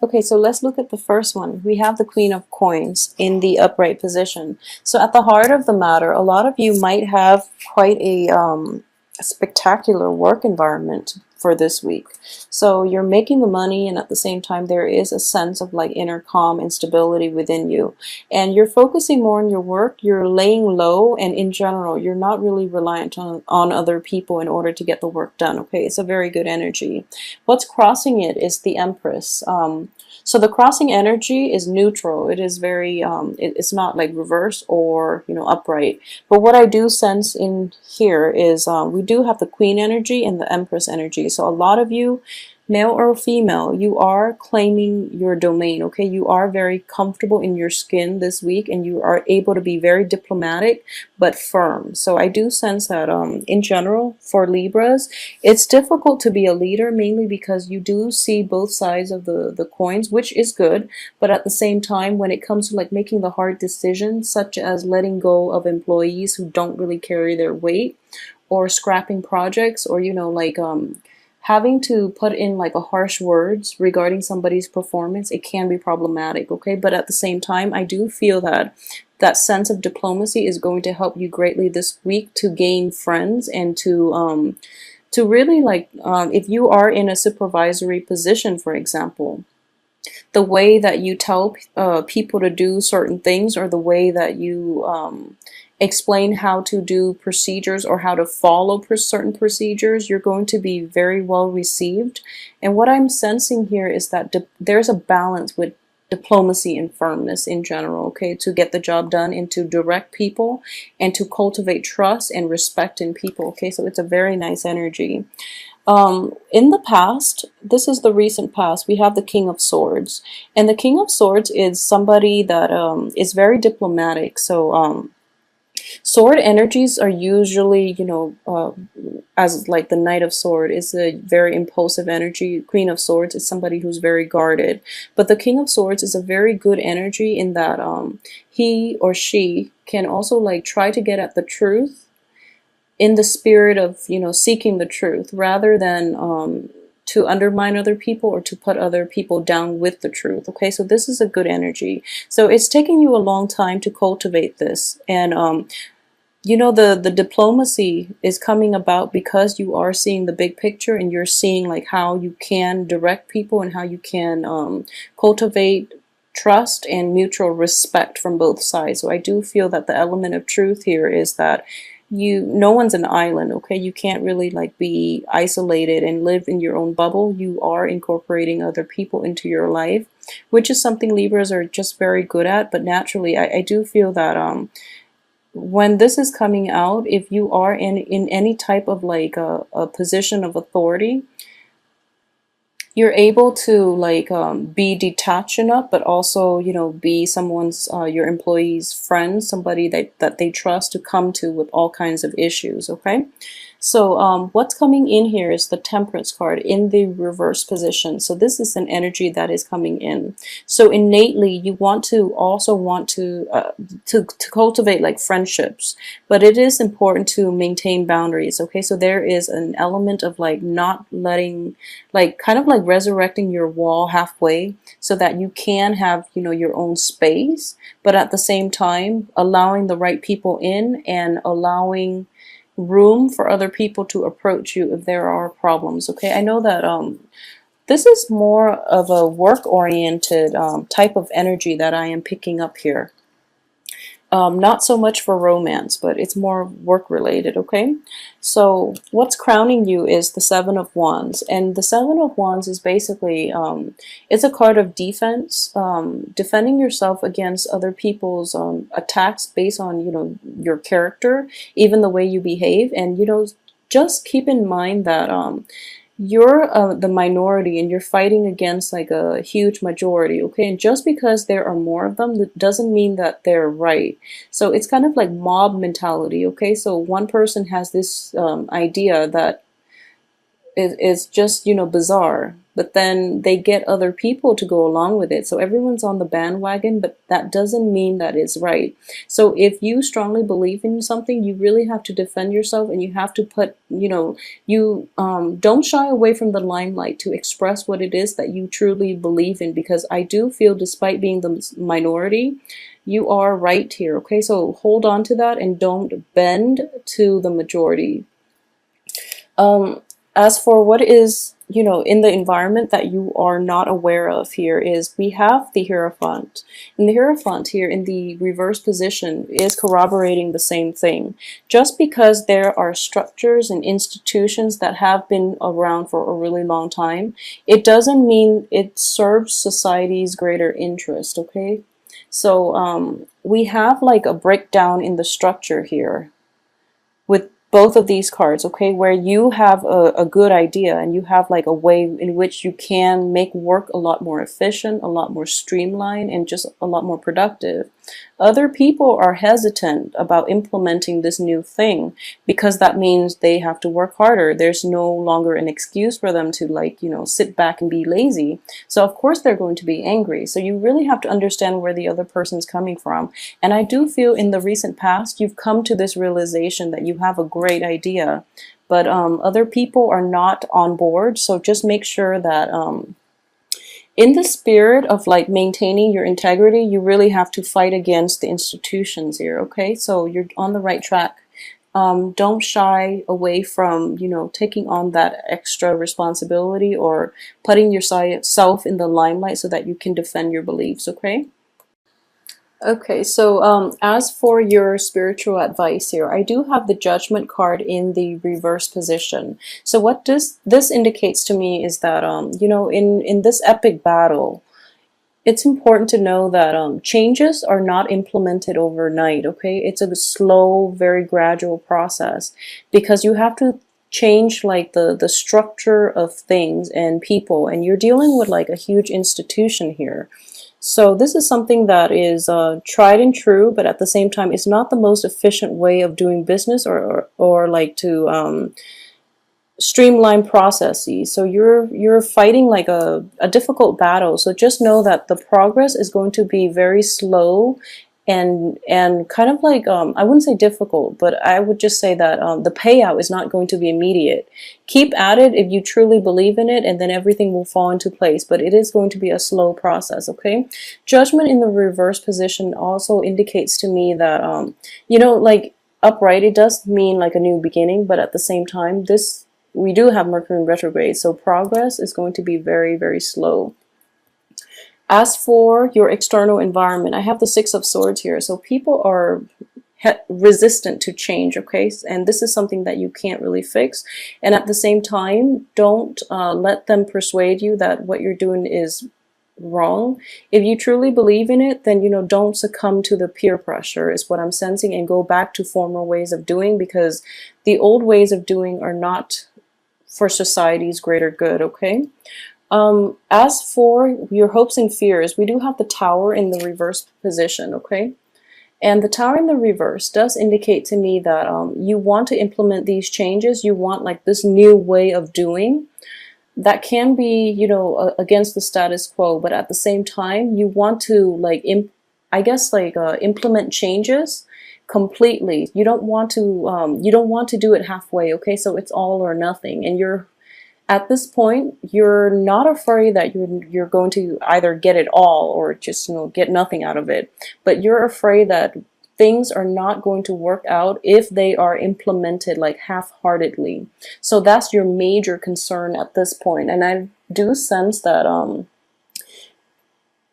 Okay, so let's look at the first one. We have the Queen of Coins in the upright position. So at the heart of the matter, a lot of you might have quite a spectacular work environment for this week. So you're making the money, and at the same time there is a sense of like inner calm and stability within you. And you're focusing more on your work, you're laying low, and in general, you're not really reliant on other people in order to get the work done. Okay, it's a very good energy. What's crossing it is the Empress. So the crossing energy is neutral. It is very, it's not like reverse or, upright. But what I do sense in here is we do have the Queen energy and the Empress energy. So a lot of you, male or female, you are claiming your domain, okay? You are very comfortable in your skin this week, and you are able to be very diplomatic but firm. So I do sense that in general for Libras, it's difficult to be a leader, mainly because you do see both sides of the coins, which is good, but at the same time, when it comes to like making the hard decisions, such as letting go of employees who don't really carry their weight, or scrapping projects, or having to put in like a harsh words regarding somebody's performance, it can be problematic, okay? But at the same time, I do feel that that sense of diplomacy is going to help you greatly this week to gain friends, and to really if you are in a supervisory position, for example, the way that you tell people to do certain things, or the way that you explain how to do procedures or how to follow certain procedures, you're going to be very well received. And what I'm sensing here is that there's a balance with diplomacy and firmness in general, okay, to get the job done and to direct people and to cultivate trust and respect in people, okay? So it's a very nice energy. In the past, this is the recent past, we have the King of Swords. And the King of Swords is somebody that is very diplomatic. So sword energies are usually, as like the Knight of Sword is a very impulsive energy. Queen of Swords is somebody who's very guarded. But the King of Swords is a very good energy in that he or she can also like try to get at the truth in the spirit of, seeking the truth, rather than to undermine other people or to put other people down with the truth. Okay, so this is a good energy. So it's taking you a long time to cultivate this. And the diplomacy is coming about because you are seeing the big picture, and you're seeing like how you can direct people and how you can cultivate trust and mutual respect from both sides. So I do feel that the element of truth here is that no one's an island, okay? You can't really like be isolated and live in your own bubble. You are incorporating other people into your life, which is something Libras are just very good at. But naturally, I do feel that when this is coming out, if you are in any type of like a position of authority, you're able to like be detached enough, but also be someone's your employee's friend, somebody that they trust to come to with all kinds of issues. Okay, so what's coming in here is the Temperance card in the reverse position. So this is an energy that is coming in. So innately, you want to cultivate like friendships, but it is important to maintain boundaries. Okay, so there is an element of like not letting, like kind of like resurrecting your wall halfway, so that you can have your own space, but at the same time allowing the right people in and allowing room for other people to approach you if there are problems. Okay, I know that this is more of a work-oriented type of energy that I am picking up here. Not so much for romance, but it's more work-related, okay? So what's crowning you is the Seven of Wands. And the Seven of Wands is basically, it's a card of defense, defending yourself against other people's attacks based on, your character, even the way you behave. And, just keep in mind that you're the minority, and you're fighting against like a huge majority, okay? And just because there are more of them, that doesn't mean that they're right. So it's kind of like mob mentality, okay? So one person has this idea that is just bizarre, but then they get other people to go along with it. So everyone's on the bandwagon, but that doesn't mean that it's right. So if you strongly believe in something, you really have to defend yourself, and you have to put, you don't shy away from the limelight to express what it is that you truly believe in, because I do feel, despite being the minority, you are right here. Okay, so hold on to that and don't bend to the majority. As for what is, in the environment that you are not aware of, here is we have the Hierophant. And the Hierophant here in the reverse position is corroborating the same thing. Just because there are structures and institutions that have been around for a really long time, it doesn't mean it serves society's greater interest, okay? So we have like a breakdown in the structure here with both of these cards, okay, where you have a good idea and you have like a way in which you can make work a lot more efficient, a lot more streamlined, and just a lot more productive. Other people are hesitant about implementing this new thing because that means they have to work harder. There's no longer an excuse for them to, like, sit back and be lazy. So of course they're going to be angry. So you really have to understand where the other person's coming from. And I do feel in the recent past, you've come to this realization that you have a great idea, but other people are not on board. So just make sure that in the spirit of like maintaining your integrity, you really have to fight against the institutions here, okay? So you're on the right track. Don't shy away from, taking on that extra responsibility or putting yourself in the limelight so that you can defend your beliefs, okay? Okay, so as for your spiritual advice here, I do have the Judgment card in the reverse position. So what this indicates to me is that, in this epic battle, it's important to know that changes are not implemented overnight, okay? It's a slow, very gradual process, because you have to change like the structure of things and people, and you're dealing with like a huge institution here. So this is something that is tried and true, but at the same time, it's not the most efficient way of doing business or like to streamline processes. So you're fighting like a difficult battle. So just know that the progress is going to be very slow and kind of like I wouldn't say difficult, but I would just say that the payout is not going to be immediate. Keep at it if you truly believe in it, and then everything will fall into place, but it is going to be a slow process, okay? Judgment in the reverse position also indicates to me that like upright, it does mean like a new beginning, but at the same time, we do have Mercury in retrograde, so progress is going to be very, very slow. As for your external environment, I have the Six of Swords here. So people are resistant to change, okay? And this is something that you can't really fix. And at the same time, don't let them persuade you that what you're doing is wrong. If you truly believe in it, then don't succumb to the peer pressure is what I'm sensing, and go back to former ways of doing, because the old ways of doing are not for society's greater good, okay? As for your hopes and fears, we do have the Tower in the reverse position, okay? And the Tower in the reverse does indicate to me that you want to implement these changes. You want like this new way of doing that can be, against the status quo, but at the same time, you want to like, implement changes completely. You don't want to do it halfway, okay? So it's all or nothing, and at this point, you're not afraid that you're going to either get it all or just get nothing out of it, but you're afraid that things are not going to work out if they are implemented like half-heartedly. So that's your major concern at this point, and I do sense that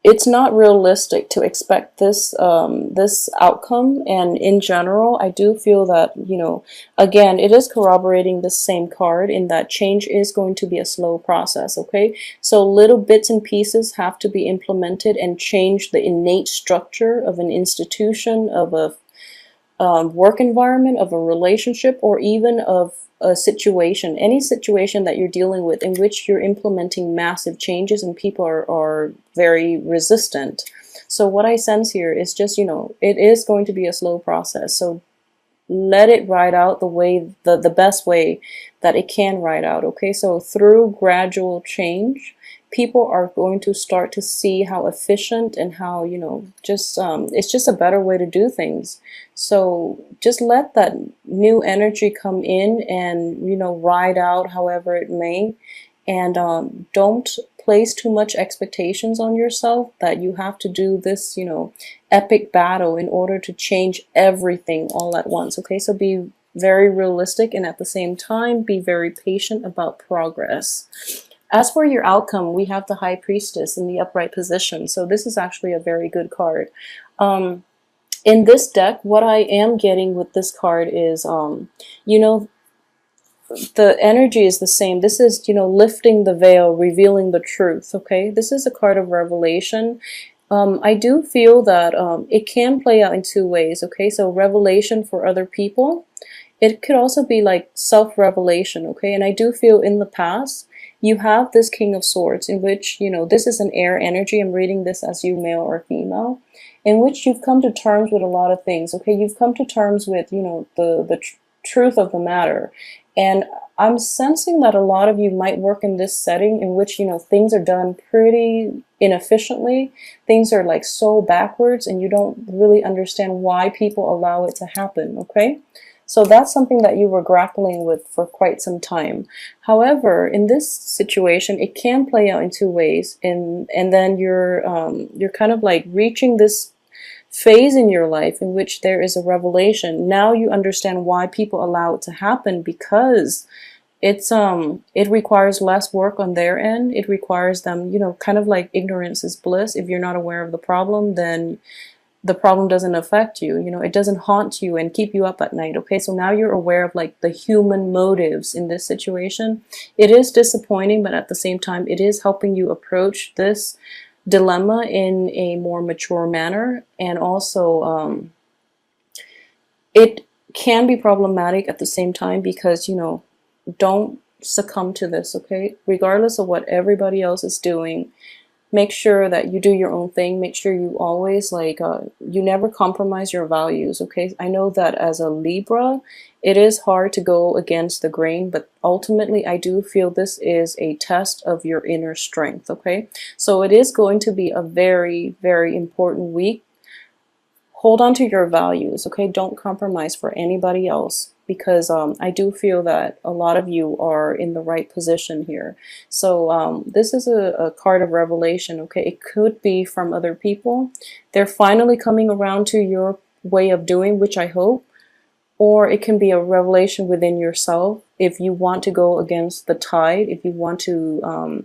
it's not realistic to expect this this outcome. And in general, I do feel that, again, it is corroborating the same card in that change is going to be a slow process, okay? So little bits and pieces have to be implemented and change the innate structure of an institution, of a work environment, of a relationship, or even of a situation, any situation that you're dealing with in which you're implementing massive changes and people are very resistant. So what I sense here is just, it is going to be a slow process. So let it ride out the way, the best way that it can ride out. Okay, so through gradual change, people are going to start to see how efficient and how, you know, just it's just a better way to do things. So just let that new energy come in and, you know, ride out however it may. And don't place too much expectations on yourself that you have to do this, you know, epic battle in order to change everything all at once. Okay, so be very realistic, and at the same time be very patient about progress. As for your outcome, we have the High Priestess in the upright position, so this is actually a very good card. um, in this deck, what I am getting with this card is, you know, the energy is the same. This is, you know, lifting the veil, revealing the truth. Okay, this is a card of revelation. I do feel that it can play out in two ways. Okay, so revelation for other people. It could also be like self-revelation. Okay, and I do feel in the past you have this King of Swords, in which, you know, this is an air energy. I'm reading this as you male or female, in which you've come to terms with a lot of things. Okay, you've come to terms with, you know, the truth of the matter. And I'm sensing that a lot of you might work in this setting in which, you know, things are done pretty inefficiently. Things are like so backwards, and you don't really understand why people allow it to happen. Okay, so that's something that you were grappling with for quite some time. However, in this situation, it can play out in two ways, and then you're kind of like reaching this phase in your life in which there is a revelation. Now you understand why people allow it to happen, because it requires less work on their end. It requires them, you know, kind of like ignorance is bliss. If you're not aware of the problem, then the problem doesn't affect you. You know, it doesn't haunt you and keep you up at night. Okay, so now you're aware of like the human motives in this situation. It is disappointing, but at the same time, it is helping you approach this dilemma in a more mature manner. And also it can be problematic at the same time, because, you know, don't succumb to this. Okay, regardless of what everybody else is doing, make sure that you do your own thing. Make sure you always like you never compromise your values. Okay, I know that as a Libra it is hard to go against the grain, but ultimately I do feel this is a test of your inner strength. Okay, so it is going to be a very, very important week. Hold on to your values. Okay, don't compromise for anybody else, because I do feel that a lot of you are in the right position here. So this is a card of revelation. Okay, it could be from other people. They're finally coming around to your way of doing, which I hope. Or it can be a revelation within yourself. If you want to go against the tide, if you want to,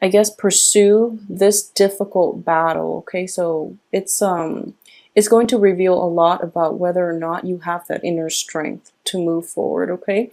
I guess, pursue this difficult battle. Okay, so it's going to reveal a lot about whether or not you have that inner strength to move forward. Okay,